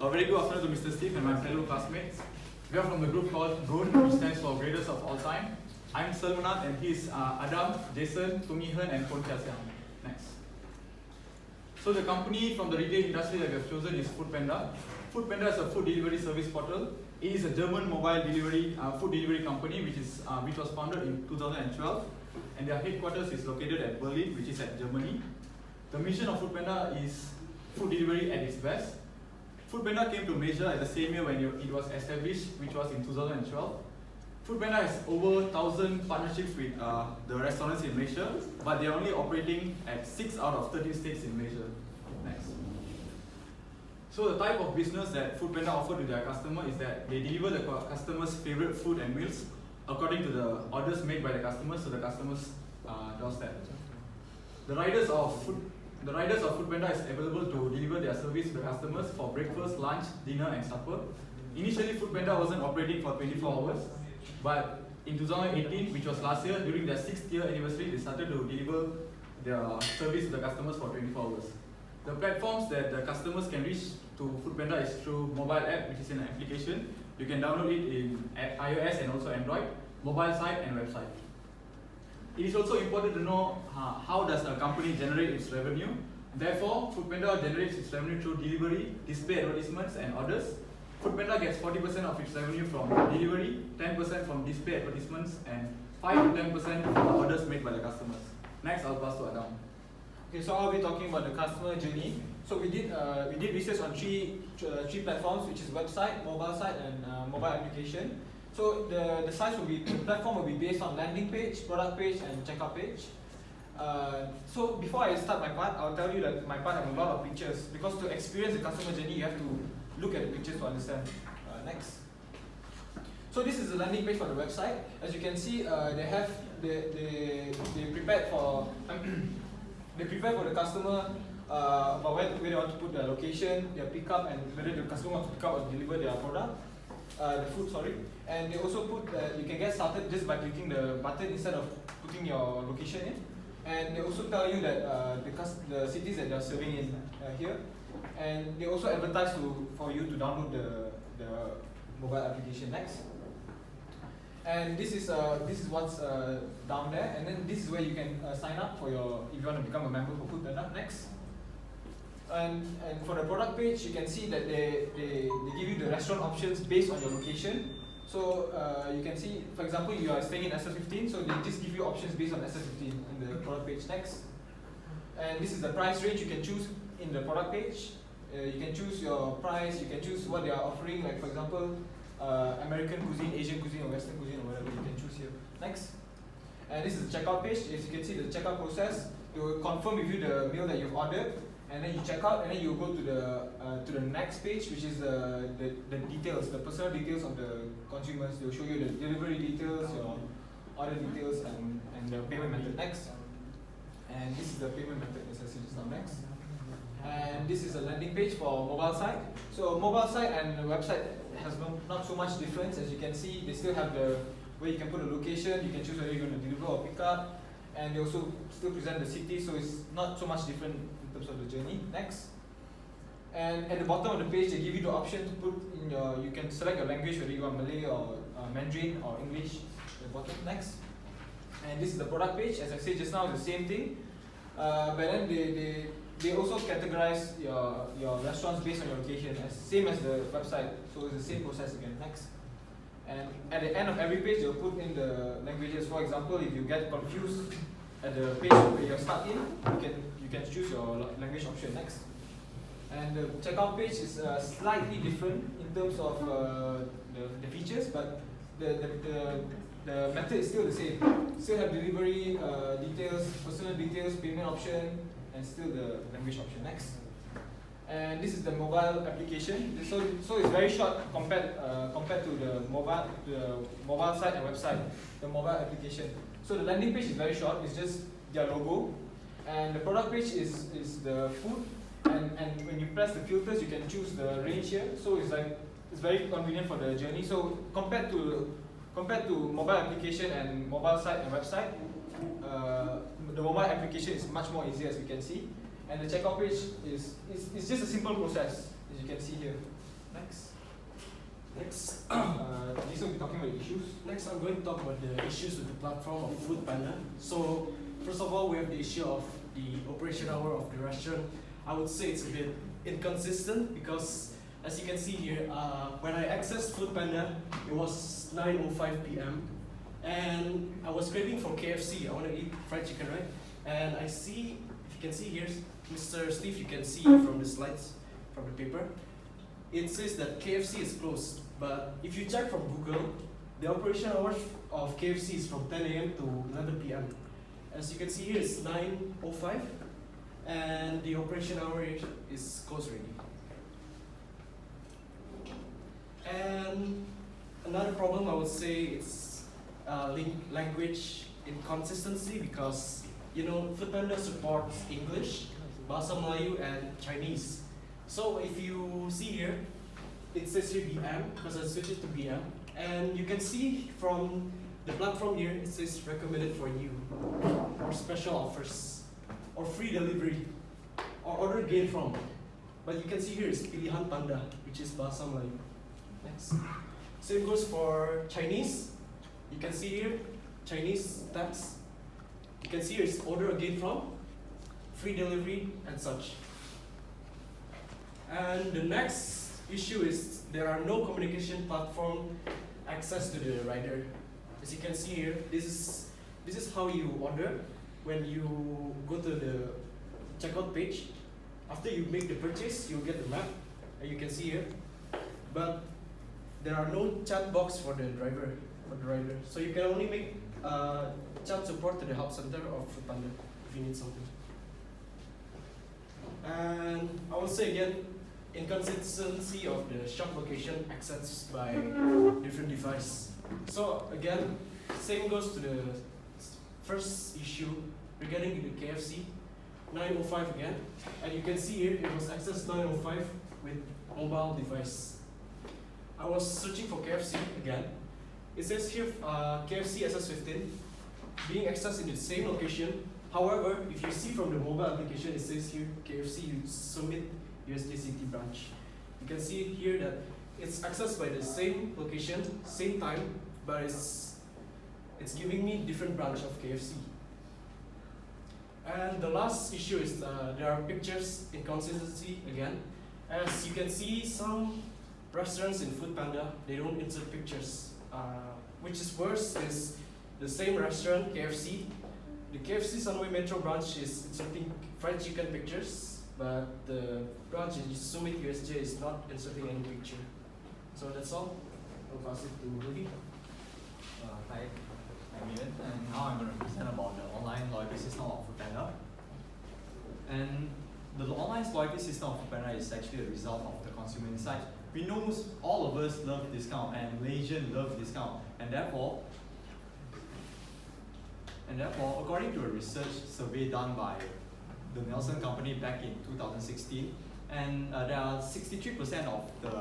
A very good afternoon to Mr. Steve and my fellow classmates. We are from the group called GOAT, which stands for Greatest of All Time. I'm Salmanat and he's Adam, Jason, Tungihan and Pon Chia-Siang. Next. So the company from the retail industry that we have chosen is Foodpanda. Foodpanda is a food delivery service portal. It is a German mobile delivery food delivery company which was founded in 2012, and their headquarters is located at Berlin, which is at Germany. The mission of Foodpanda is food delivery at its best. Foodpanda came to Malaysia at the same year when it was established, which was in 2012. Foodpanda has over 1,000 partnerships with the restaurants in Malaysia, but they are only operating at 6 out of 13 states in Malaysia. Next. So the type of business that Foodpanda offer to their customer is that they deliver the customer's favorite food and meals according to the orders made by the customers to the customer's doorstep. The riders of Foodpanda is available to deliver their service to the customers for breakfast, lunch, dinner and supper. Initially, Foodpanda wasn't operating for 24 hours, but in 2018, which was last year, during their 6th year anniversary, they started to deliver their service to the customers for 24 hours. The platforms that the customers can reach to Foodpanda is through mobile app, which is an application. You can download it in iOS and also Android, mobile site and website. It is also important to know how does a company generate its revenue. Therefore, Foodpanda generates its revenue through delivery, display advertisements and orders. Foodpanda gets 40% of its revenue from delivery, 10% from display advertisements and 5 to 10% from the orders made by the customers. Next, I'll pass to Adam. Okay, so I'll be talking about the customer journey. So we did research on three platforms, which is website, mobile site, and mobile application. So the platform will be based on landing page, product page, and checkout page. So before I start my part, I'll tell you that my part have a lot of pictures, because to experience the customer journey, you have to look at the pictures to understand. Next. So this is the landing page for the website. As you can see, they prepared for the customer about where they want to put their location, their pickup, and whether the customer wants to pick up or deliver their product. The food, sorry, and they also put you can get started just by clicking the button instead of putting your location in, and they also tell you that the cities that they are serving in here, and they also advertise for you to download the mobile application. Next, and this is what's down there, and then this is where you can sign up for if you want to become a member for Foodpanda. Next. And for the product page, you can see that they give you the restaurant options based on your location. So you can see, for example, you are staying in SS15, so they just give you options based on SS15 in the product page. Next. And this is the price range you can choose in the product page. You can choose your price, you can choose what they are offering, like for example, American cuisine, Asian cuisine, or Western cuisine, or whatever you can choose here. Next. And this is the checkout page. As you can see, the checkout process, it will confirm with you the meal that you've ordered, and then you check out, and then you go to the next page, which is the details, the personal details of the consumers. They'll show you the delivery details, your order details, and the payment method. Next. And this is the payment method, as I said just now. Next. And this is a landing page for mobile site. So mobile site and the website has not so much difference. As you can see, they still have where you can put a location. You can choose whether you're going to deliver or pick up, and they also still present the city, so it's not so much different in terms of the journey. Next. And at the bottom of the page, they give you the option to put in you can select your language, whether you want Malay or Mandarin or English at the bottom. Next. And this is the product page. As I said just now, it's the same thing. But then they also categorize your restaurants based on your location, same as the website. So it's the same process again. Next. And at the end of every page, they'll put in the languages. For example, if you get confused at the page where you're stuck in, you can choose your language option. Next. And the checkout page is slightly different in terms of the features, but the method is still the same. Still have delivery details, personal details, payment option, and still the language option. Next. And this is the mobile application. So it's very short compared to the mobile site and website. The mobile application. So the landing page is very short. It's just their logo, and the product page is the food. And when you press the filters, you can choose the range here. So it's very convenient for the journey. So compared to mobile application and mobile site and website, the mobile application is much more easier, as we can see. And the checkout page is just a simple process, as you can see here. Next. Next, This will be talking about issues. next I'm going to talk about the issues with the platform of Foodpanda. So first of all, we have the issue of the operation hour of the restaurant. I would say it's a bit inconsistent because as you can see here, when I accessed Foodpanda, it was 9:05 p.m. and I was craving for KFC. I want to eat fried chicken, right? And I see, if you can see here, Mr. Steve, you can see from the slides, from the paper, it says that KFC is closed. But if you check from Google, the operation hours of KFC is from 10 a.m. to 11 p.m. As you can see here, it's 9:05, and the operation hour is closed already. And another problem I would say it's language inconsistency because Foodpanda supports English, Bahasa Melayu, and Chinese. So if you see here, it says here BM because I switched it to BM, and you can see from the platform here it says recommended for you, or special offers, or free delivery, or order gain from. But you can see here it's Pilihan Panda, which is Bahasa Melayu. Next. Same goes for Chinese. You can see here Chinese tabs. You can see here it's order again from, free delivery, and such. And the next issue is there are no communication platform access to the rider. As you can see here, this is how you order when you go to the checkout page. After you make the purchase, you get the map, and you can see here. But there are no chat box for the driver, for the rider. So you can only make chat support to the help center of Foodpanda if you need something. And I will say again, inconsistency of the shop location accessed by different device. So again, same goes to the first issue regarding the KFC, 9:05 again. And you can see here it was accessed 9:05 with mobile device. I was searching for KFC again. It says here KFC SS15 being accessed in the same location. However, if you see from the mobile application, it says here KFC Summit USD City branch. You can see here that it's accessed by the same location, same time, but it's giving me different branch of KFC. And the last issue is there are pictures inconsistency again. As you can see, some restaurants in Foodpanda, they don't insert pictures. Which is worse is the same restaurant, KFC. The KFC Sunway Metro branch is inserting fried chicken pictures, but the branch in Summit USJ is not inserting any picture. So that's all. I'll pass it to Rudy. Hi, I'm Ian, and now I'm going to present about the online loyalty system of Foodpanda. And the online loyalty system of Foodpanda is actually a result of the consumer insight. We know all of us love discount, and Malaysians love discount, and therefore, according to a research survey done by the Nelson Company back in 2016, and there are 63% of the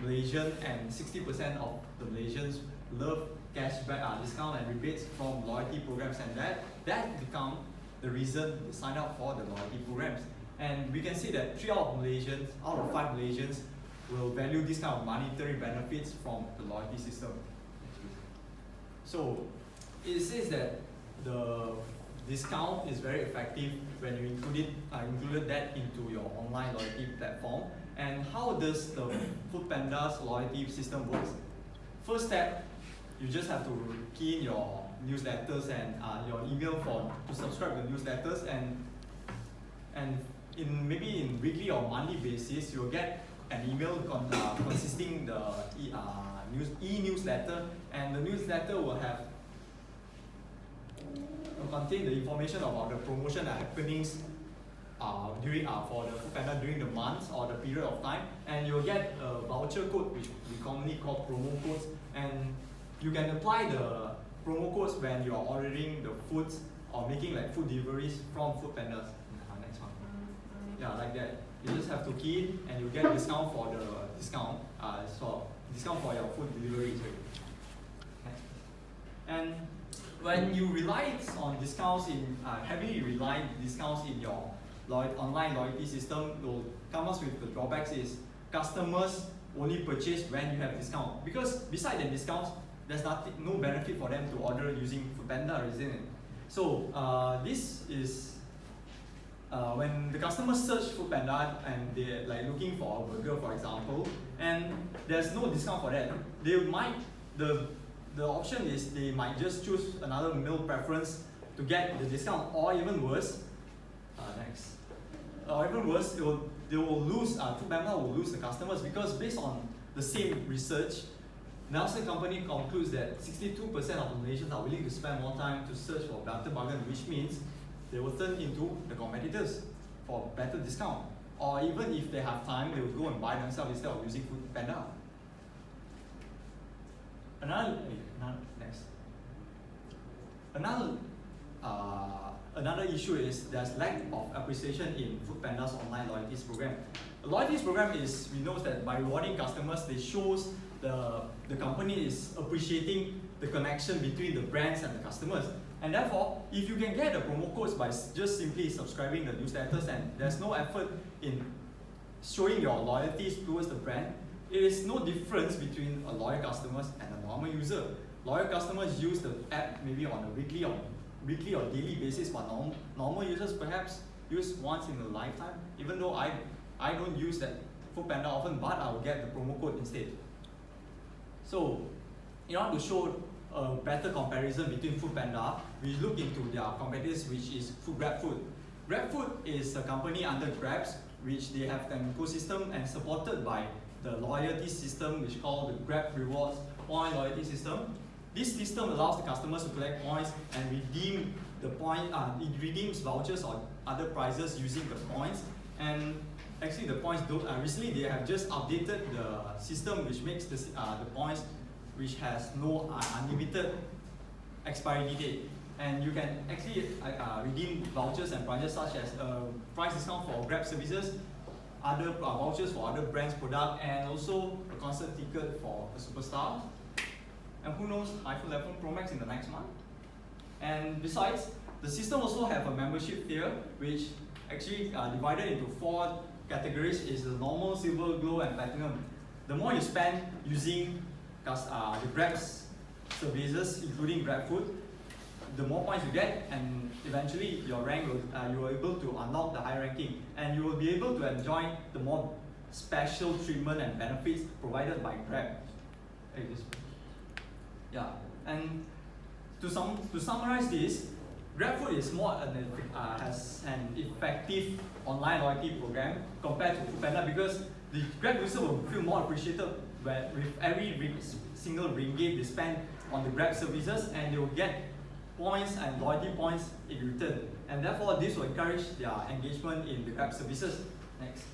Malaysian and 60% of the Malaysians love cashback, discount and rebates from loyalty programs, and that become the reason they sign up for the loyalty programs. And we can see that 3 out of 5 Malaysians will value this kind of monetary benefits from the loyalty system. So it says that the discount is very effective when you included that into your online loyalty platform. And how does the Foodpanda's loyalty system works? First step, you just have to key in your newsletters and your email to subscribe to newsletters, and maybe in weekly or monthly basis, you'll get an email consisting the e-newsletter, and the newsletter will contain the information about the promotion and happenings during for the Foodpanda during the month or the period of time, and you'll get a voucher code which we commonly call promo codes, and you can apply the promo codes when you are ordering the foods or making like food deliveries from Foodpanda. Next one. Yeah, like that. You just have to key in and you get discount for the discount. Discount for your food deliveries. And when you rely on discounts heavily rely discounts in your online loyalty system, will come up with the drawbacks is customers only purchase when you have discount. Because besides the discounts, there's no benefit for them to order using Foodpanda, isn't it? So this is when the customers search Foodpanda and they're like looking for a burger, for example, and there's no discount for that, they might the option is they might just choose another meal preference to get the discount, or even worse, or even worse, they will lose. Foodpanda will lose the customers because based on the same research, Nielsen company concludes that 62% of Malaysians are willing to spend more time to search for better bargain, which means they will turn into the competitors for better discount. Or even if they have time, they will go and buy themselves instead of using Foodpanda. Another issue is there's lack of appreciation in Foodpanda's online loyalties program. The loyalties program is, we know that by rewarding customers, they shows the company is appreciating the connection between the brands and the customers. And therefore, if you can get the promo codes by just simply subscribing the newsletters and there's no effort in showing your loyalties towards the brand, it is no difference between a loyal customer and a normal user. Loyal customers use the app maybe on a weekly or daily basis, but normal users perhaps use once in a lifetime. Even though I don't use that Foodpanda often, but I will get the promo code instead. So, in order to show a better comparison between Foodpanda, we look into their competitors, which is GrabFood. GrabFood is a company under Grabs, which they have an ecosystem and supported by the loyalty system, which is called the Grab Rewards Point Loyalty System. This system allows the customers to collect points and redeem the point. It redeems vouchers or other prizes using the points. And actually, the points don't. Recently, they have just updated the system, which makes the points, which has no unlimited expiry date. And you can actually redeem vouchers and prizes such as price discount for Grab services, other vouchers for other brands' product, and also a concert ticket for a superstar. And who knows, iPhone 11 Pro Max in the next month. And besides, the system also have a membership tier, which actually divided into 4 categories: is the normal, silver, glow, and platinum. The more you spend using the Grab's services, including GrabFood, the more points you get, and eventually your rank will, you are able to unlock the high ranking, and you will be able to enjoy the more special treatment and benefits provided by Grab. Yeah, and to summarize this, GrabFood is has an effective online loyalty program compared to Foodpanda because the Grab user will feel more appreciated with every single ringgit they spend on the Grab services, and they will get points and loyalty points in return. And therefore, this will encourage their engagement in the Grab services. Next.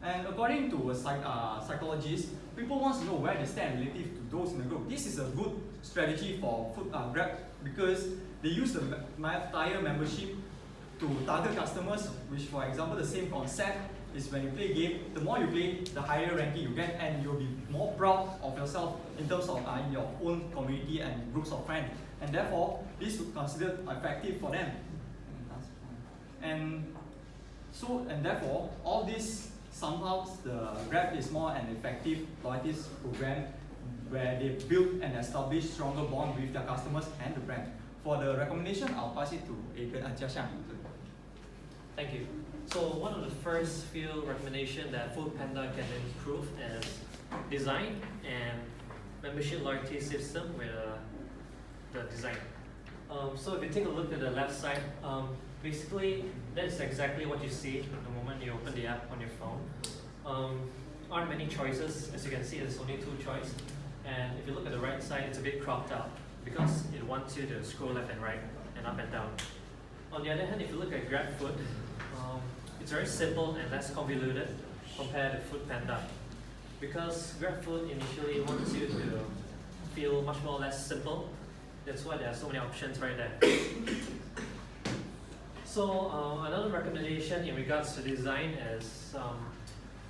And according to psychologists, people want to know where they stand relative to those in the group. This is a good strategy for Grab because they use the entire membership to target customers, which, for example, the same concept is when you play a game, the more you play, the higher ranking you get, and you'll be more proud of yourself in terms of in your own community and groups of friends. And therefore, this would consider effective for them. And therefore, all this somehow the Grab is more an effective loyalty program where they build and establish stronger bond with their customers and the brand. For the recommendation, I'll pass it to Adrian and Jia Xiang. Thank you. So one of the first few recommendations that Foodpanda can improve is design and membership loyalty system with the design. So if you take a look at the left side, basically that's exactly what you see the moment you open the app on your phone. Aren't many choices. As you can see, there's only 2 choices. And if you look at the right side, it's a bit cropped out because it wants you to scroll left and right and up and down. On the other hand, if you look at GrabFood, it's very simple and less convoluted compared to Foodpanda. Because GrabFood initially wants you to feel much more or less simple. That's why there are so many options right there. So another recommendation in regards to design is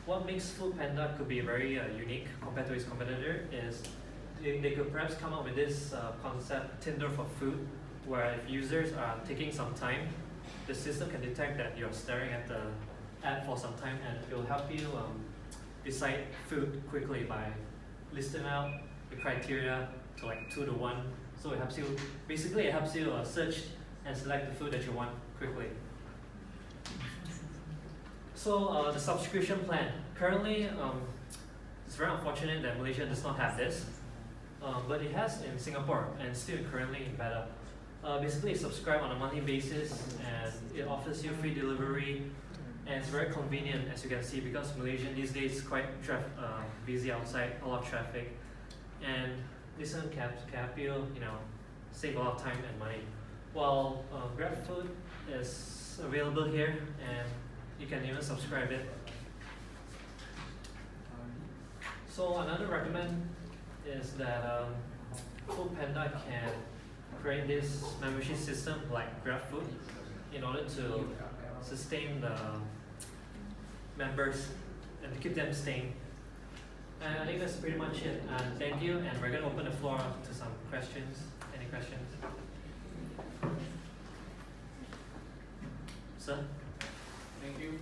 what makes Foodpanda could be very unique compared to its competitor is they could perhaps come up with this concept, Tinder for food, where if users are taking some time, the system can detect that you're staring at the ad for some time and it will help you decide food quickly by listing out the criteria to like 2 to 1. So it helps you, basically it helps you search and select the food that you want quickly. So the subscription plan. Currently, it's very unfortunate that Malaysia does not have this, but it has in Singapore and still currently in beta. Basically, you subscribe on a monthly basis and it offers you free delivery, and it's very convenient, as you can see, because Malaysian these days is quite busy outside, a lot of traffic, and this one can help you, save a lot of time and money. While GrabFood is available here, and you can even subscribe it. So another recommend is that Foodpanda can create this membership system like GrabFood in order to sustain the members and to keep them staying. And I think that's pretty much it. And thank you. And we're going to open the floor to some questions. Any questions? Sir? Thank you.